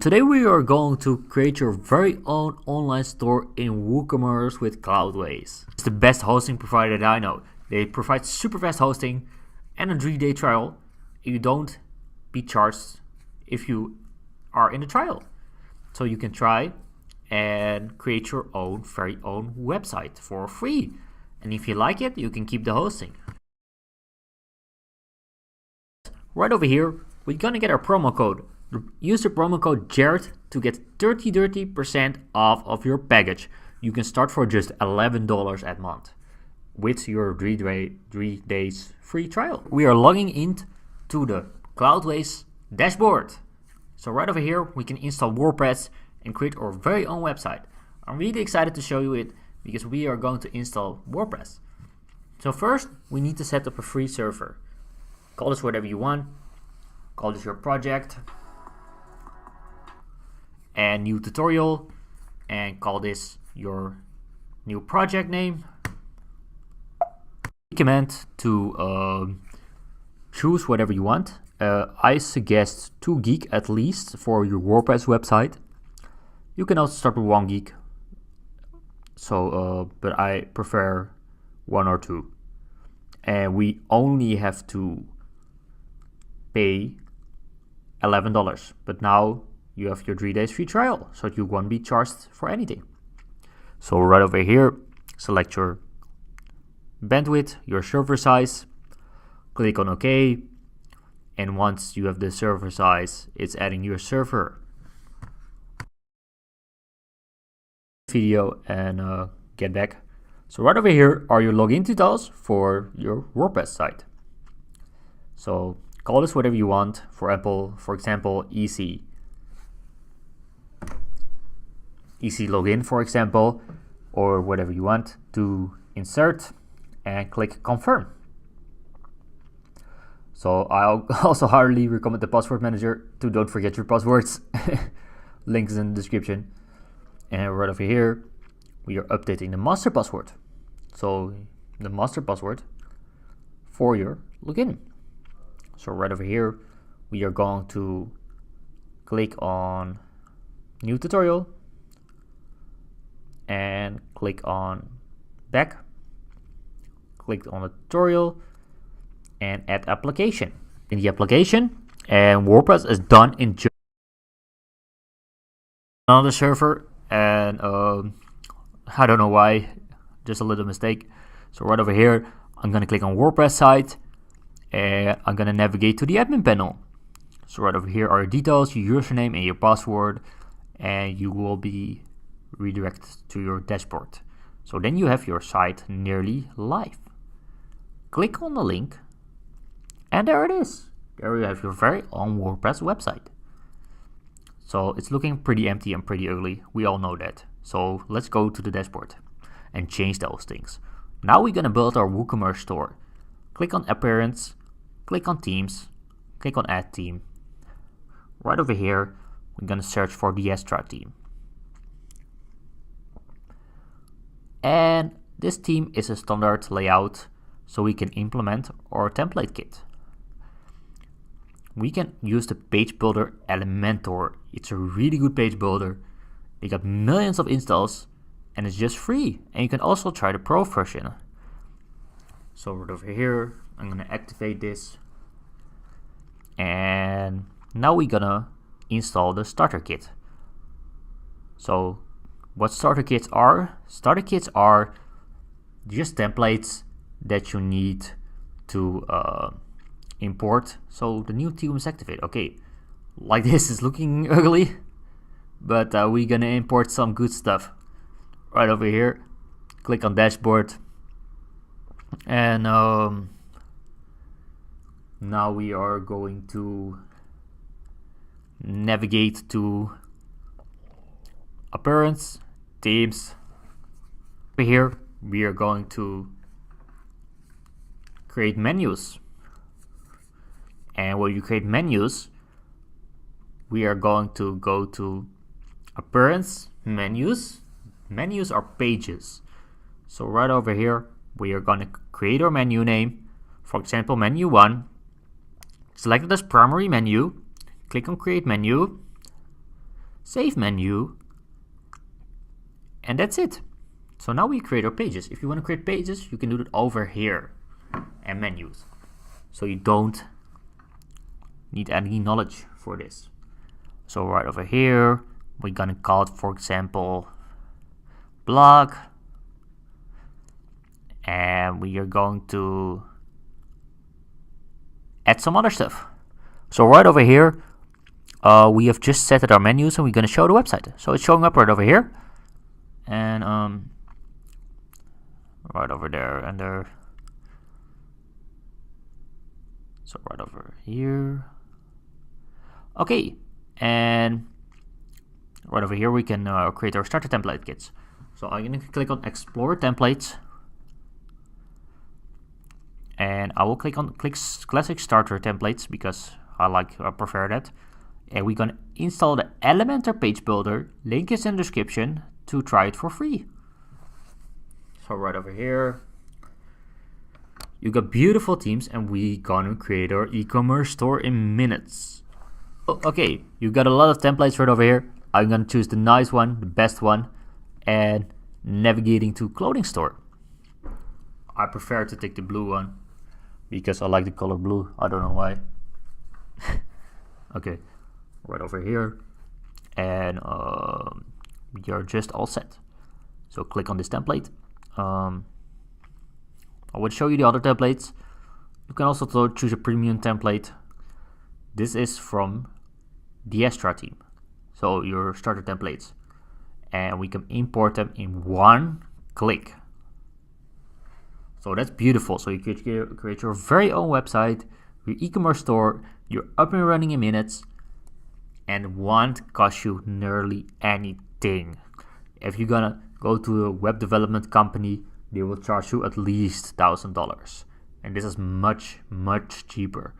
Today we are going to create your very own online store in Woocommerce with Cloudways. It's the best hosting provider that I know. They provide super fast hosting and a 3-day trial. You don't be charged if you are in the trial. So you can try and create your own very own website for free. And if you like it, you can keep the hosting. Right over here, we're gonna get our promo code. Use the promo code Jared to get 30% off of your package. You can start for just $11 a month with your 3 days free trial. We are logging into the Cloudways dashboard. So right over here, we can install WordPress and create our very own website. I'm really excited to show you it because we are going to install WordPress. So first, we need to set up a free server. Call this whatever you want. Call this your project. And new tutorial, and call this your new project name. Command to choose whatever you want. I suggest 2 gig at least for your WordPress website. You can also start with 1 gig. So, but I prefer 1 or 2. And we only have to pay $11. But now you have your 3 days free trial, so you won't be charged for anything. So right over here, select your bandwidth, your server size, click on OK, and once you have the server size, it's adding your server. Video and get back. So right over here are your login details for your WordPress site. So call this whatever you want. For example, EC login, for example, or whatever you want. To insert and click confirm. So I also highly recommend the password manager to don't forget your passwords. Links in the description. And right over here, we are updating the master password. So the master password for your login. So right over here, we are going to click on new tutorial and click on back. Click on the tutorial and add application. In the application, and WordPress is done in another server, and I don't know why, just a little mistake. So right over here, I'm gonna click on WordPress site and I'm gonna navigate to the admin panel. So right over here are your details, your username and your password, and you will be redirected to your dashboard. So then you have your site nearly live. Click on the link and there it is. There you have your very own WordPress website. So it's looking pretty empty and pretty ugly. We all know that. So let's go to the dashboard and change those things. Now we're gonna build our WooCommerce store. Click on appearance, click on themes, click on add theme. Right over here, we're gonna search for the Astra theme. And this theme is a standard layout, so we can implement our template kit. We can use the page builder Elementor. It's a really good page builder. They got millions of installs and it's just free. And you can also try the pro version. So right over here, I'm gonna activate this. And now we're gonna install the starter kit. So what starter kits are? Starter kits are just templates that you need to import. So the new theme is activated. Okay, like this is looking ugly, but we're gonna import some good stuff. Right over here, click on dashboard, and now we are going to navigate to appearance, themes. Over here, we are going to create menus. And when you create menus, we are going to go to appearance, menus. Menus are pages. So right over here, we are going to create our menu name. For example, menu 1. Select it as primary menu. Click on create menu. save menu, and that's it. So now we create our pages. If you want to create pages, you can do it over here and menus. So you don't need any knowledge for this. So right over here, we're gonna call it, for example, blog, and we are going to add some other stuff. So right over here, we have just set our menus, and we're gonna show the website. So it's showing up right over here, and right over there, and there. So right over here. Okay, and right over here we can create our starter template kits. So I'm going to click on Explore Templates, and I will click on Classic Starter Templates because I prefer that. And we're going to install the Elementor Page Builder. Link is in the description to try it for free. So right over here, you got beautiful themes, and we gonna create our e-commerce store in minutes. Okay, you got a lot of templates right over here. I'm gonna choose the nice one, the best one, and navigating to clothing store. I prefer to take the blue one because I like the color blue. I don't know why. Okay, right over here, and we are just all set. So click on this template. I will show you the other templates. You can also choose a premium template. This is from the Astra team. So your starter templates. And we can import them in one click. So that's beautiful. So you can create your very own website, your e-commerce store. You're up and running in minutes, and won't cost you nearly anything. If you're gonna go to a web development company, they will charge you at least $1,000, and this is much cheaper.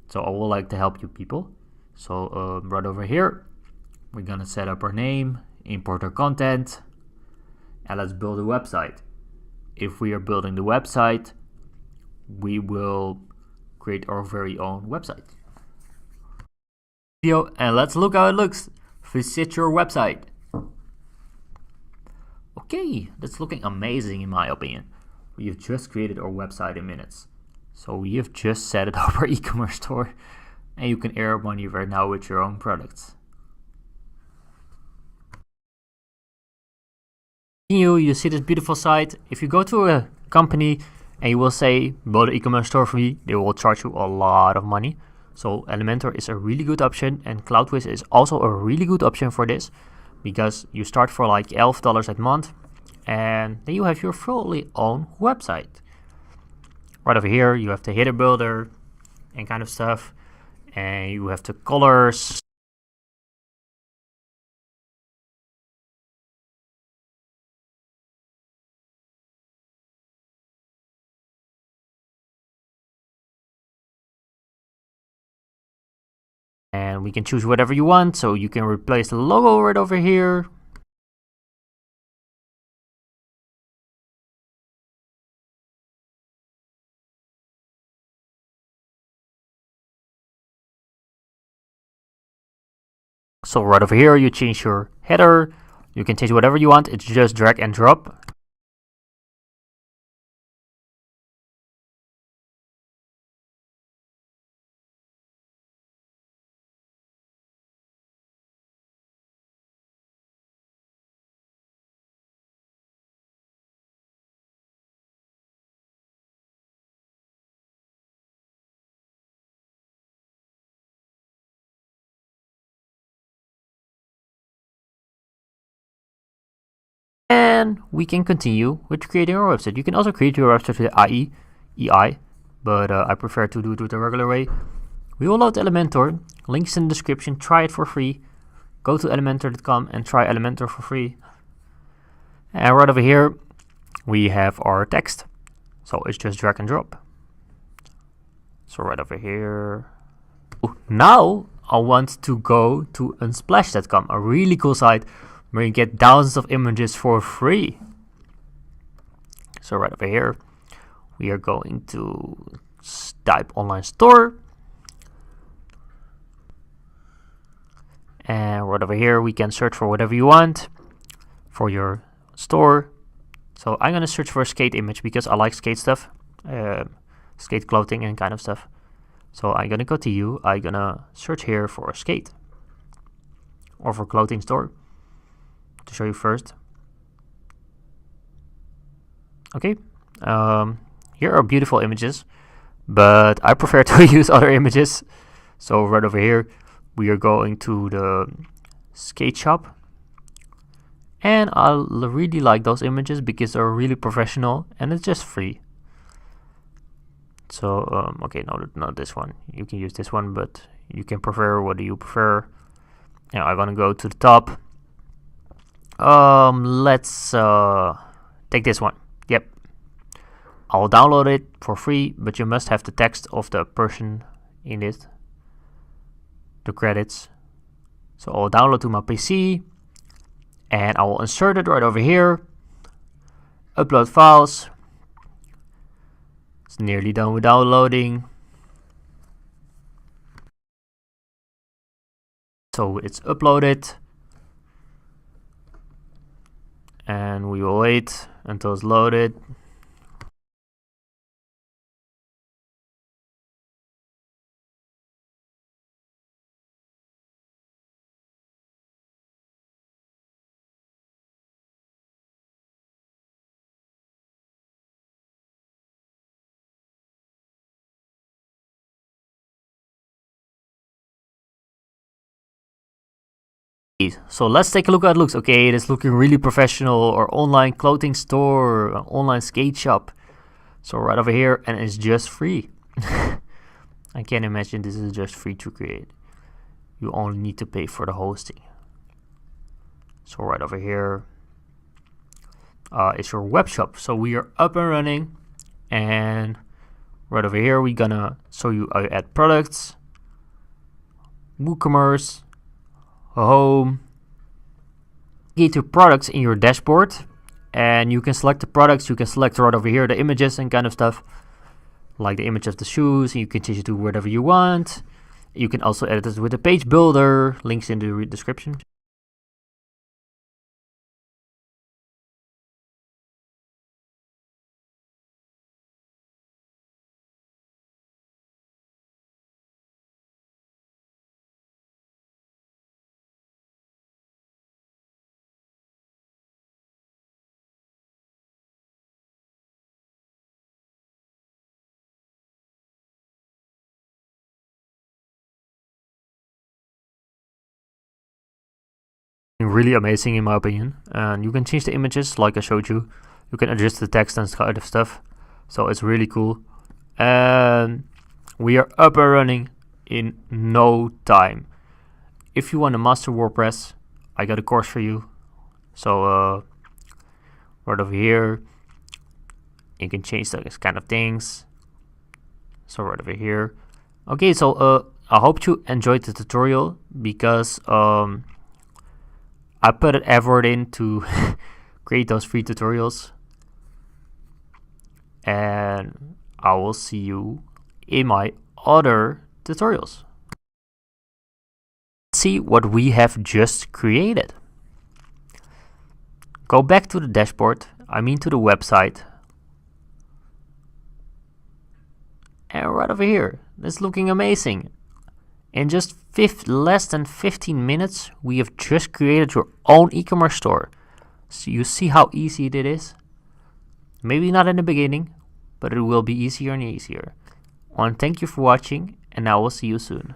So I would like to help you people. So right over here, we're gonna set up our name, import our content, and let's build a website. If we are building the website, we will create our very own website. And let's look how it looks. Visit your website. Okay, that's looking amazing in my opinion. We have just created our website in minutes. So we have just set it up our e-commerce store, and you can earn money right now with your own products. You see this beautiful site. If you go to a company and you will say build an e-commerce store for me, they will charge you a lot of money. So Elementor is a really good option, and CloudWiz is also a really good option for this, because you start for like $11 a month, and then you have your fully own website. Right over here, you have the header builder and kind of stuff, and you have the colors. And we can choose whatever you want, so you can replace the logo right over here. So right over here, you change your header. You can change whatever you want. It's just drag and drop. And we can continue with creating our website. You can also create your website with EI, but I prefer to do it with the regular way. We will load Elementor. Links in the description. Try it for free. Go to elementor.com and try Elementor for free. And right over here, we have our text. So it's just drag and drop. So right over here. Now I want to go to unsplash.com, a really cool site where you get thousands of images for free. So right over here, we are going to type online store. And right over here, we can search for whatever you want for your store. So I'm gonna search for a skate image because I like skate stuff, skate clothing and kind of stuff. So I'm gonna go to you. I'm gonna search here for a skate or for clothing store to show you first. Okay, here are beautiful images, but I prefer to use other images. So right over here, we are going to the skate shop. And I really like those images because they're really professional and it's just free. So, okay, no, not this one. You can use this one, but you can prefer what do you prefer. Now I'm gonna go to the top. Let's take this one. Yep. I'll download it for free, but you must have the text of the person in it, the credits. So I'll download to my PC and I will insert it right over here. Upload files. It's nearly done with downloading. So it's uploaded. And we will wait until it's loaded. So let's take a look how it looks. Okay, it is looking really professional, or online clothing store, or online skate shop. So right over here, and it's just free. I can't imagine this is just free to create. You only need to pay for the hosting. So right over here is your web shop. So we are up and running, and right over here we're gonna show you how you add products, Woocommerce, home, get to products in your dashboard, and you can select the products. You can select right over here the images and kind of stuff, like the image of the shoes, and you can change it to whatever you want. You can also edit it with a page builder, links in the description. Really amazing in my opinion, and you can change the images like I showed you. You can adjust the text and kind of stuff, so it's really cool. And we are up and running in no time. If you want to master WordPress, I got a course for you. So right over here you can change those kind of things. So right over here. Okay, so I hope you enjoyed the tutorial, because I put an effort in to create those free tutorials, and I will see you in my other tutorials. See what we have just created. Go back to the dashboard, I mean to the website, and right over here, it's looking amazing. In just less than 15 minutes, we have just created your own e-commerce store. So you see how easy it is? Maybe not in the beginning, but it will be easier and easier. And thank you for watching, and I will see you soon.